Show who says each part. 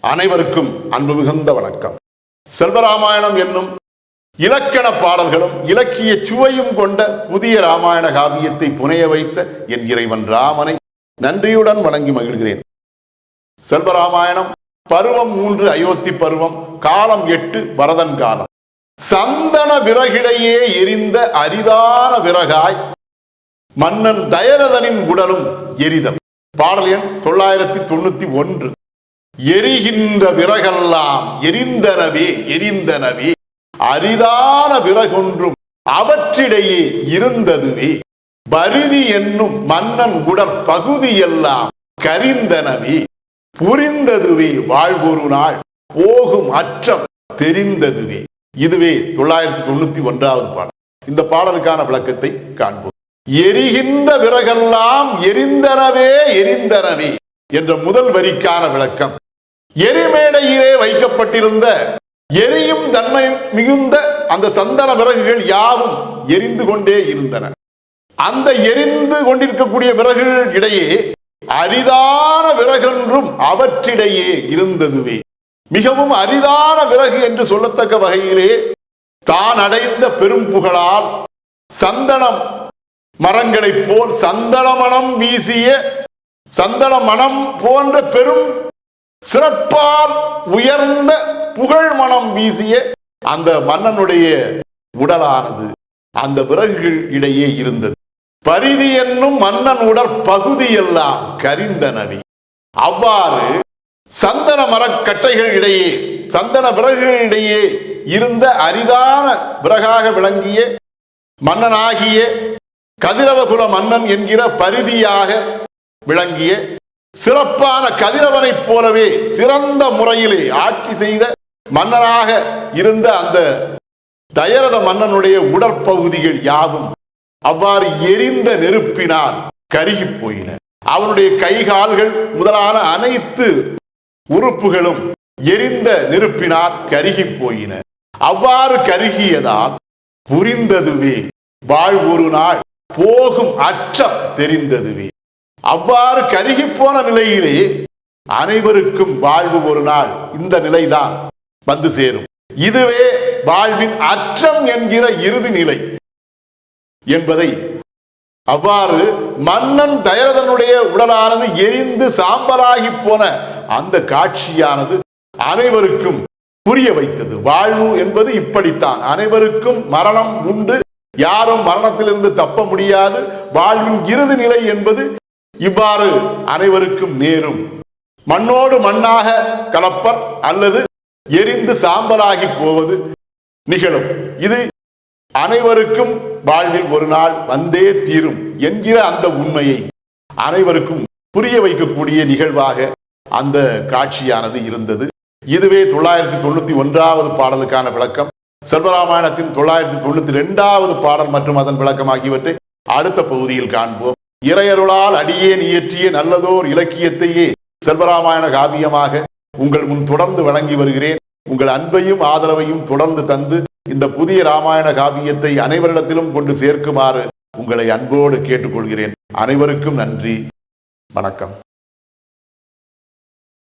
Speaker 1: அனைவருக்கும் அன்பு மிகுந்த வணக்கம். செல்வராமாயணம் என்னும் இலக்கண பாடல்களும் இலக்கிய சுவையும் கொண்ட புதிய ராமாயண காவியத்தை புனைய வைத்த என் இறைவன் ராமனை நன்றியுடன் வணங்கி மகிழ்கிறேன். செல்வராமாயணம் பருவம் 3 அயோத்தி பருவம், காலம் 8 பரதன் காலம். சந்தன விறகிடையே எரிந்த அரிதான விறகாய் மன்னன் தயரதனின் உடலும் எரிதல். பாடல் எண் 991. எரிகின்ற விறகெல்லாம் எரிந்தனவே அரிதான விறகொன்றும் அவற்றிடையே இருந்ததுவே. பரிதி என்னும் மன்னன் உடற் பகுதியெல்லாம் கரிந்தனவே. புரிந்ததுவே வாழ்வொரு நாள் போகும் அற்றம் தெரிந்ததுவே. இதுவே 991வது பாடல். இந்த பாடலுக்கான விளக்கத்தை காண்போம். எரிகின்ற விறகெல்லாம் எரிந்தனவே என்ற முதல் வரிக்கான விளக்கம். எரிமேடையிலே வைக்கப்பட்டிருந்த எரியும் தன்மை மிகுந்த அந்த சந்தன விறகுகள் யாவும் எரிந்து கொண்டே இருந்தன. அந்த எரிந்து கொண்டிருக்கக்கூடிய விறகுகள் இடையே அரிதான விறகொன்றும் அவற்றிடையே இருந்ததுவே. மிகவும் அரிதான விறகு என்று சொல்லத்தக்க வகையிலே தான் அடைந்த பெரும் புகழால் சந்தனம் மரங்களைப் போல் சந்தன மனம் வீசிய சந்தன மனம் போன்ற பெரும் சிறப்பால் உயர்ந்த புகழ் மனம் வீசிய அந்த மன்னனுடைய உடலானது அந்த விறகுகள் இடையே இருந்தது. பரிதி என்னும் மன்னன் உடற்பகுதியெல்லாம் கரிந்தனவே. அவ்வாறு சந்தன மரக்கட்டைகள் இடையே சந்தன விறகுகள் இடையே இருந்த அரிதான விறகாக விளங்கிய மன்னனாகிய கதிரவகுல மன்னன் என்கிற பரிதியாக விளங்கிய சிறப்பான கதிரவனைப் போலவே சிறந்த முறையிலே ஆட்சி செய்த மன்னனாக இருந்த அந்த தயரத மன்னனுடைய உடற்பகுதிகள் யாவும் அவ்வாறு எரிந்த நெருப்பினால் கருகி போயின. அவனுடைய கைகால்கள் முதலான அனைத்து உறுப்புகளும் எரிந்த நெருப்பினால் கருகி போயின. அவ்வாறு கருகியதால் புரிந்ததுவே வாழ்வொரு நாள் போகும் அற்றம் தெரிந்ததுவே. அவ்வாறு கருகி போன நிலையிலே அனைவருக்கும் வாழ்வு ஒரு நாள் இந்த நிலைதான் வந்து சேரும். இதுவே வாழ்வின் அற்றம் என்கிற இறுதி நிலை என்பதை அவ்வாறு மன்னன் தயரதனுடைய உடலானது எரிந்து சாம்பலாகி போன அந்த காட்சியானது அனைவருக்கும் புரிய வைத்தது. வாழ்வு என்பது இப்படித்தான். அனைவருக்கும் மரணம் உண்டு, யாரும் மரணத்திலிருந்து தப்ப முடியாது. வாழ்வின் இறுதி நிலை என்பது இவ்வாறு அனைவருக்கும் நேரும். மண்ணோடு மண்ணாக கலப்பர் அல்லது எரிந்து சாம்பலாகி போவது நிகழும். இது அனைவருக்கும் வாழ்வில் ஒரு நாள் வந்தே தீரும் என்கிற அந்த உண்மையை அனைவருக்கும் புரிய வைக்கக்கூடிய நிகழ்வாக அந்த காட்சியானது இருந்தது. இதுவே 991வது பாடலுக்கான விளக்கம். செல்வராமாயணத்தின் 992வது பாடல் மற்றும் அதன் விளக்கம் ஆகியவற்றை அடுத்த பகுதியில் காண்போம். இறையருளால் அடியேன் இயற்றிய நல்லதோர் இலக்கியத்தையே செல்வராமாயண காவியமாக உங்கள் முன் தொடர்ந்து வழங்கி வருகிறேன். உங்கள் அன்பையும் ஆதரவையும் தொடர்ந்து தந்து இந்த புதிய ராமாயண காவியத்தை அனைவரிடத்திலும் கொண்டு சேர்க்குமாறு உங்களை அன்போடு கேட்டுக்கொள்கிறேன். அனைவருக்கும் நன்றி, வணக்கம்.